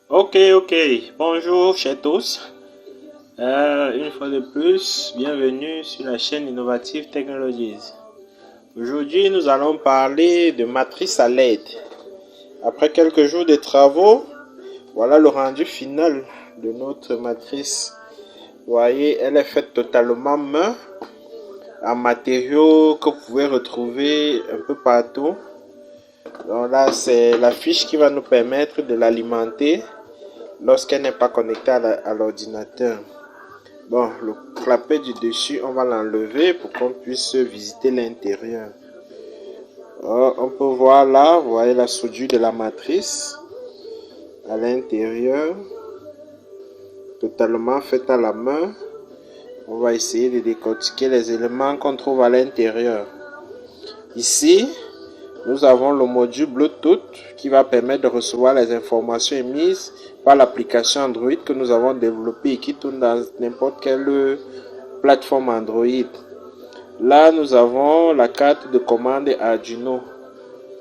Ok. Bonjour, chers tous. Une fois de plus, bienvenue sur la chaîne Innovative Technologies. Aujourd'hui, nous allons parler de matrice à LED. Après quelques jours de travaux, voilà le rendu final de notre matrice. Vous voyez, elle est faite totalement main, en matériaux que vous pouvez retrouver un peu partout. Donc là, c'est la fiche qui va nous permettre de l'alimenter lorsqu'elle n'est pas connectée à l'ordinateur. Bon, le clapet du dessus, on va l'enlever pour qu'on puisse visiter l'intérieur. On peut voir là, vous voyez la soudure de la matrice à l'intérieur, totalement faite à la main. On va essayer de décortiquer les éléments qu'on trouve à l'intérieur. Ici, nous avons le module Bluetooth qui va permettre de recevoir les informations émises par l'application Android que nous avons développée et qui tourne dans n'importe quelle plateforme Android. Là, nous avons la carte de commande Arduino.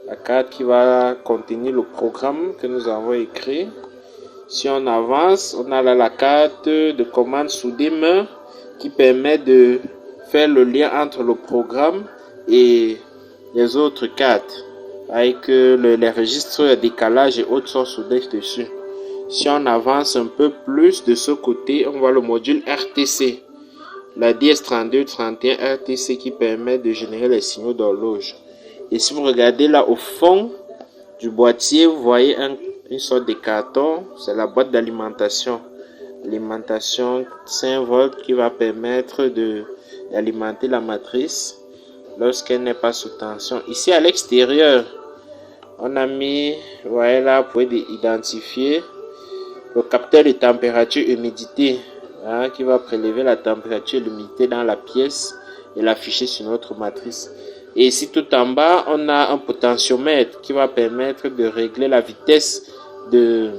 La carte qui va contenir le programme que nous avons écrit. Si on avance, on a là la carte de commande soudée main qui permet de faire le lien entre le programme et les autres cartes, avec les registres décalage et autres sont soudés dessus. Si on avance un peu plus de ce côté, on voit le module RTC, la DS3231 RTC qui permet de générer les signaux d'horloge. Et si vous regardez là au fond du boîtier, vous voyez une sorte de carton, c'est la boîte d'alimentation. Alimentation 5 volts qui va permettre d'alimenter la matrice lorsqu'elle n'est pas sous tension. Ici à l'extérieur, on a mis, vous voyez là, vous pouvez identifier le capteur de température et humidité qui va prélever la température et l'humidité dans la pièce et l'afficher sur notre matrice. Et ici tout en bas, on a un potentiomètre qui va permettre de régler la vitesse du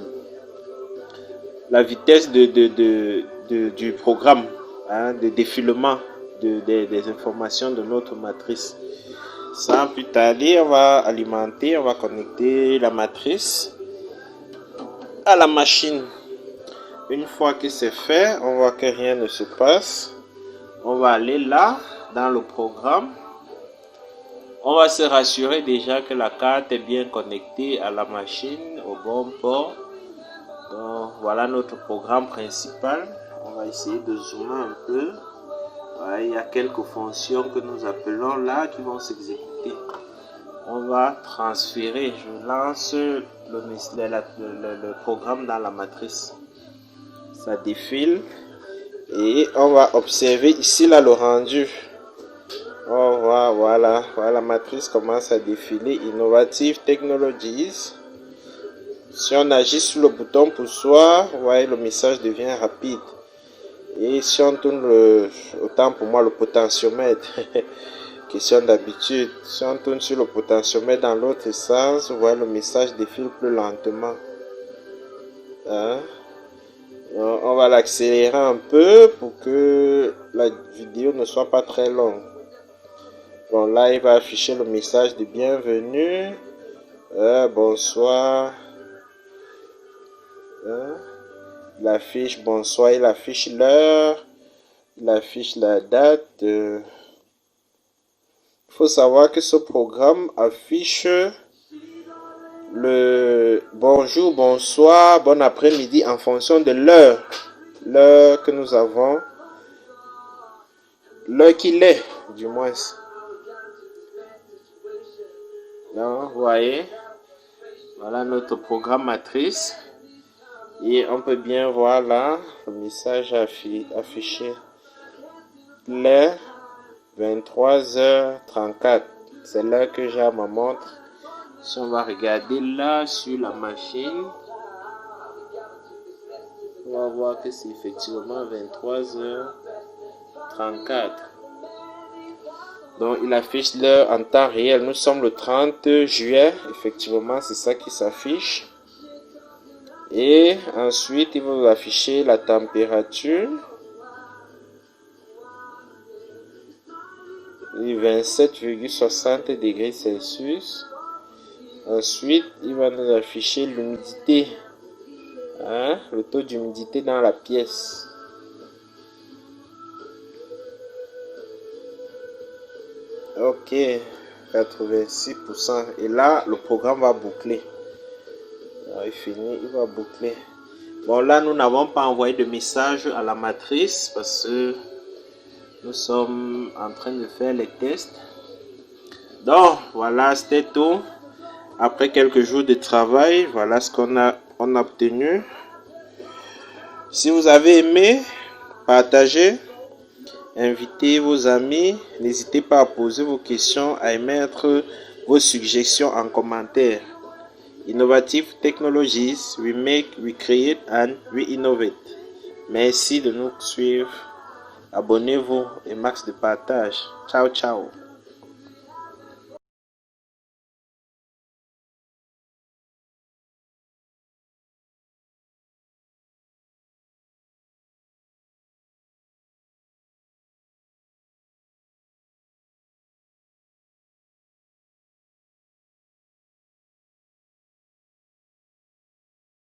programme, de défilement des informations de notre matrice. Sans plus tarder, on va connecter la matrice à la machine. Une fois que c'est fait, on voit que rien ne se passe. On va aller là, dans le programme. On va se rassurer déjà que la carte est bien connectée à la machine, au bon port. Donc, voilà notre programme principal. On va essayer de zoomer un peu. Voilà, il y a quelques fonctions que nous appelons là qui vont s'exécuter. On va transférer. Je lance le programme dans la matrice. Ça défile. Et on va observer ici là le rendu. On voit, voilà, la matrice commence à défiler. Innovative Technologies. Si on agit sur le bouton poussoir, vous voyez, le message devient rapide. Et si on tourne autant pour moi le potentiomètre, question d'habitude, si on tourne sur le potentiomètre dans l'autre sens, vous voyez, le message défile plus lentement. On va l'accélérer un peu pour que la vidéo ne soit pas très longue. Bon, là, il va afficher le message de bienvenue. Bonsoir. Il affiche bonsoir, il affiche l'heure, il affiche la date. Il faut savoir que ce programme affiche le bonjour, bonsoir, bon après-midi en fonction de l'heure que nous avons, l'heure qu'il est, du moins. Donc, vous voyez, voilà notre programme matrice. Et on peut bien voir là le message affiché. L'heure 23h34. C'est l'heure que j'ai à ma montre. Si on va regarder là sur la machine, on va voir que c'est effectivement 23h34. Donc il affiche l'heure en temps réel. Nous sommes le 30 juillet. Effectivement, c'est ça qui s'affiche. Et ensuite, il va vous afficher la température. 27,60 degrés Celsius. Ensuite, il va nous afficher l'humidité. Hein? Le taux d'humidité dans la pièce. Ok, 86%. Et là, le programme va boucler. Il finit, il va boucler. Bon, là, nous n'avons pas envoyé de message à la matrice parce que nous sommes en train de faire les tests. Donc, voilà, c'était tout. Après quelques jours de travail, voilà ce qu'on a obtenu. Si vous avez aimé, partagez, invitez vos amis. N'hésitez pas à poser vos questions, à émettre vos suggestions en commentaire. Innovative Technologies, we make, we create and we innovate. Merci de nous suivre. Abonnez-vous et max de partage. Ciao, ciao.